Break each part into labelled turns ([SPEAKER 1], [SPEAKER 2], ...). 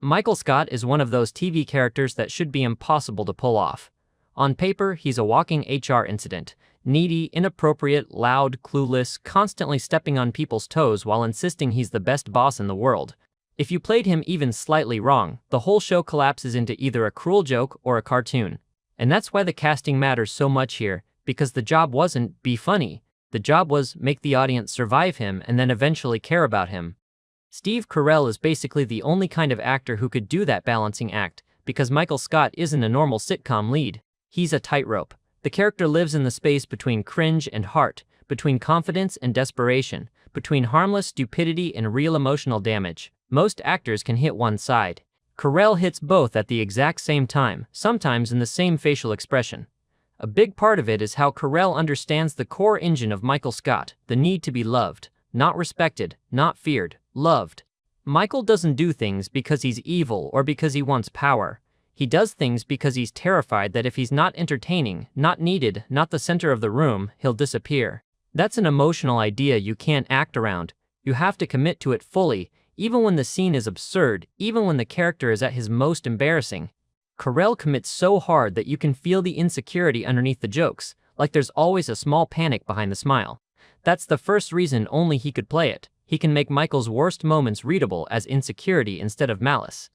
[SPEAKER 1] Michael Scott is one of those TV characters that should be impossible to pull off. On paper, he's a walking HR incident. Needy, inappropriate, loud, clueless, constantly stepping on people's toes while insisting he's the best boss in the world. If you played him even slightly wrong, the whole show collapses into either a cruel joke or a cartoon. And that's why the casting matters so much here, because the job wasn't be funny. The job was make the audience survive him and then eventually care about him. Steve Carell is basically the only kind of actor who could do that balancing act, because Michael Scott isn't a normal sitcom lead. He's a tightrope. The character lives in the space between cringe and heart, between confidence and desperation, between harmless stupidity and real emotional damage. Most actors can hit one side. Carell hits both at the exact same time, sometimes in the same facial expression. A big part of it is how Carell understands the core engine of Michael Scott, the need to be loved, not respected, not feared, loved. Michael doesn't do things because he's evil or because he wants power. He does things because he's terrified that if he's not entertaining, not needed, not the center of the room, he'll disappear. That's an emotional idea you can't act around. You have to commit to it fully, even when the scene is absurd, even when the character is at his most embarrassing. Carell commits so hard that you can feel the insecurity underneath the jokes, like there's always a small panic behind the smile. That's the first reason only he could play it. He can make Michael's worst moments readable as insecurity instead of malice.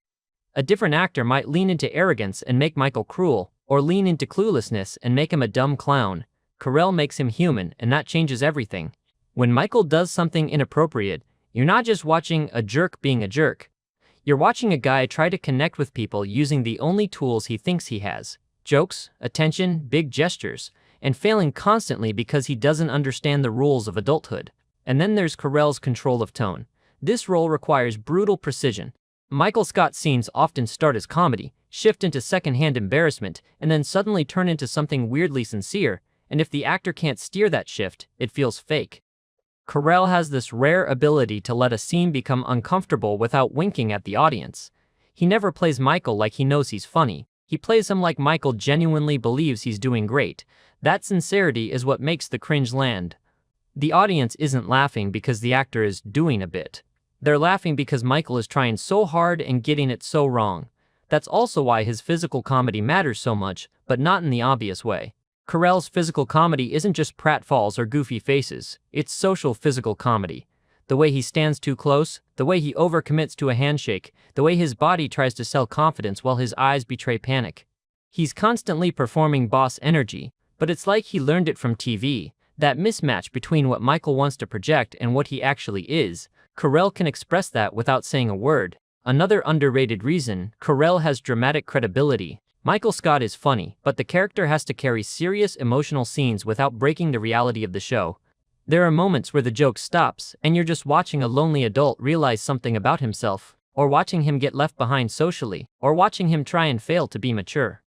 [SPEAKER 1] A different actor might lean into arrogance and make Michael cruel, or lean into cluelessness and make him a dumb clown. Carell makes him human, and that changes everything. When Michael does something inappropriate, you're not just watching a jerk being a jerk. You're watching a guy try to connect with people using the only tools he thinks he has: jokes, attention, big gestures, and failing constantly because he doesn't understand the rules of adulthood. And then there's Carell's control of tone. This role requires brutal precision. Michael Scott's scenes often start as comedy, shift into secondhand embarrassment, and then suddenly turn into something weirdly sincere, and if the actor can't steer that shift, it feels fake. Carell has this rare ability to let a scene become uncomfortable without winking at the audience. He never plays Michael like he knows he's funny. He plays him like Michael genuinely believes he's doing great. That sincerity is what makes the cringe land. The audience isn't laughing because the actor is doing a bit. They're laughing because Michael is trying so hard and getting it so wrong. That's also why his physical comedy matters so much, but not in the obvious way. Carell's physical comedy isn't just pratfalls or goofy faces, it's social physical comedy. The way he stands too close, the way he overcommits to a handshake, the way his body tries to sell confidence while his eyes betray panic. He's constantly performing boss energy, but it's like he learned it from TV. That mismatch between what Michael wants to project and what he actually is, Carell can express that without saying a word. Another underrated reason, Carell has dramatic credibility. Michael Scott is funny, but the character has to carry serious emotional scenes without breaking the reality of the show. There are moments where the joke stops, and you're just watching a lonely adult realize something about himself, or watching him get left behind socially, or watching him try and fail to be mature.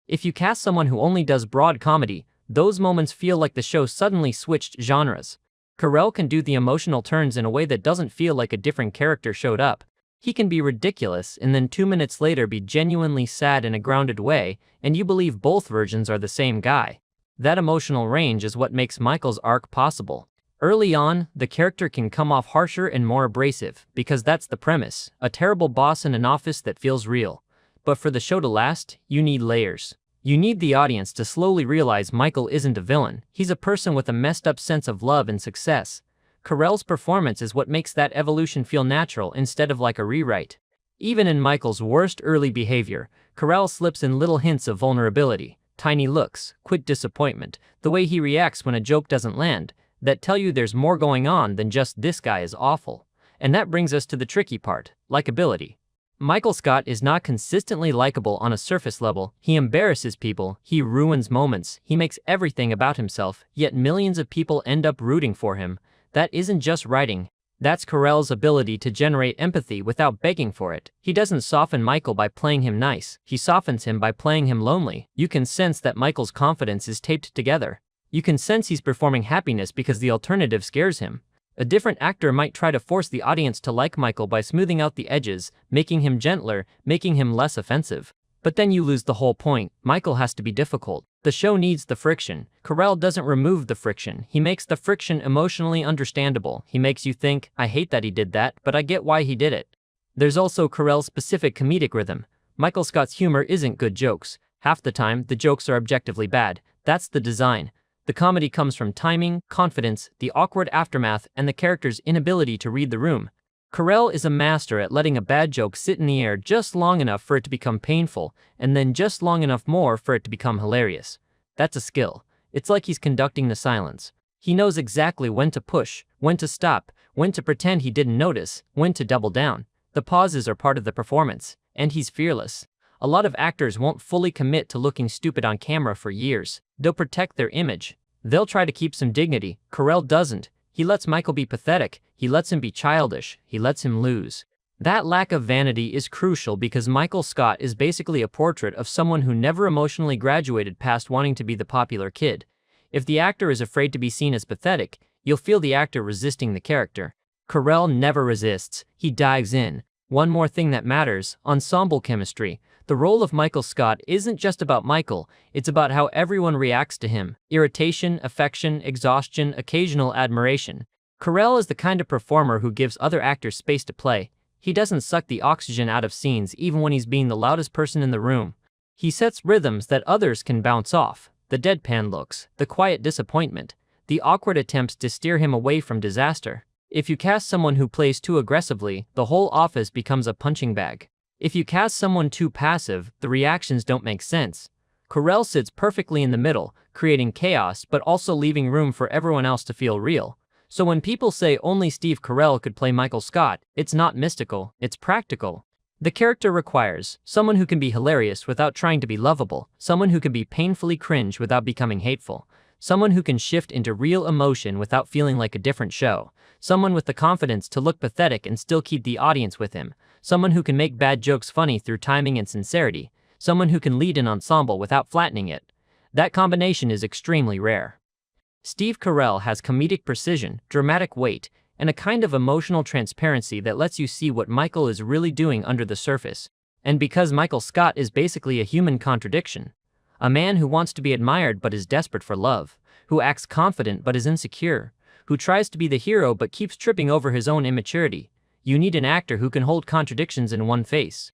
[SPEAKER 1] If you cast someone who only does broad comedy, those moments feel like the show suddenly switched genres. Carell can do the emotional turns in a way that doesn't feel like a different character showed up. He can be ridiculous and then 2 minutes later be genuinely sad in a grounded way, and you believe both versions are the same guy. That emotional range is what makes Michael's arc possible. Early on, the character can come off harsher and more abrasive, because that's the premise, a terrible boss in an office that feels real. But for the show to last, you need layers. You need the audience to slowly realize Michael isn't a villain, he's a person with a messed up sense of love and success. Carell's performance is what makes that evolution feel natural instead of like a rewrite. Even in Michael's worst early behavior, Carell slips in little hints of vulnerability, tiny looks, quick disappointment, the way he reacts when a joke doesn't land, that tell you there's more going on than just this guy is awful. And that brings us to the tricky part, likability. Michael Scott is not consistently likable on a surface level. He embarrasses people, he ruins moments, he makes everything about himself, yet millions of people end up rooting for him. That isn't just writing. That's Carell's ability to generate empathy without begging for it. He doesn't soften Michael by playing him nice, he softens him by playing him lonely. You can sense that Michael's confidence is taped together. You can sense he's performing happiness because the alternative scares him. A different actor might try to force the audience to like Michael by smoothing out the edges, making him gentler, making him less offensive. But then you lose the whole point. Michael has to be difficult. The show needs the friction. Carell doesn't remove the friction. He makes the friction emotionally understandable. He makes you think, I hate that he did that, but I get why he did it. There's also Carell's specific comedic rhythm. Michael Scott's humor isn't good jokes. Half the time, the jokes are objectively bad. That's the design. The comedy comes from timing, confidence, the awkward aftermath, and the character's inability to read the room. Carell is a master at letting a bad joke sit in the air just long enough for it to become painful, and then just long enough more for it to become hilarious. That's a skill. It's like he's conducting the silence. He knows exactly when to push, when to stop, when to pretend he didn't notice, when to double down. The pauses are part of the performance, and he's fearless. A lot of actors won't fully commit to looking stupid on camera for years. They'll protect their image. They'll try to keep some dignity. Carell doesn't. He lets Michael be pathetic. He lets him be childish. He lets him lose. That lack of vanity is crucial because Michael Scott is basically a portrait of someone who never emotionally graduated past wanting to be the popular kid. If the actor is afraid to be seen as pathetic, you'll feel the actor resisting the character. Carell never resists. He dives in. One more thing that matters: ensemble chemistry. The role of Michael Scott isn't just about Michael, it's about how everyone reacts to him. Irritation, affection, exhaustion, occasional admiration. Carell is the kind of performer who gives other actors space to play. He doesn't suck the oxygen out of scenes even when he's being the loudest person in the room. He sets rhythms that others can bounce off. The deadpan looks, the quiet disappointment, the awkward attempts to steer him away from disaster. If you cast someone who plays too aggressively, the whole office becomes a punching bag. If you cast someone too passive, the reactions don't make sense. Carell sits perfectly in the middle, creating chaos but also leaving room for everyone else to feel real. So when people say only Steve Carell could play Michael Scott, it's not mystical, it's practical. The character requires someone who can be hilarious without trying to be lovable, someone who can be painfully cringe without becoming hateful, someone who can shift into real emotion without feeling like a different show, someone with the confidence to look pathetic and still keep the audience with him, someone who can make bad jokes funny through timing and sincerity, someone who can lead an ensemble without flattening it. That combination is extremely rare. Steve Carell has comedic precision, dramatic weight, and a kind of emotional transparency that lets you see what Michael is really doing under the surface. And because Michael Scott is basically a human contradiction, a man who wants to be admired but is desperate for love, who acts confident but is insecure, who tries to be the hero but keeps tripping over his own immaturity, you need an actor who can hold contradictions in one face.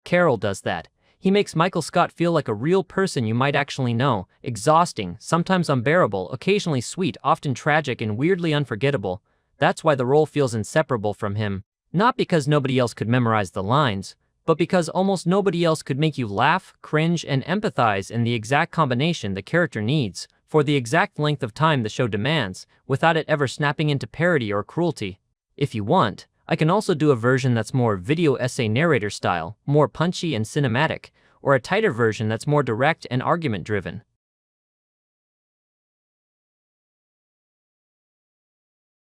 [SPEAKER 1] Carell does that. He makes Michael Scott feel like a real person you might actually know, exhausting, sometimes unbearable, occasionally sweet, often tragic and weirdly unforgettable. That's why the role feels inseparable from him. Not because nobody else could memorize the lines, but because almost nobody else could make you laugh, cringe, and empathize in the exact combination the character needs, for the exact length of time the show demands, without it ever snapping into parody or cruelty. If you want, I can also do a version that's more video essay narrator style, more punchy and cinematic, or a tighter version that's more direct and argument-driven.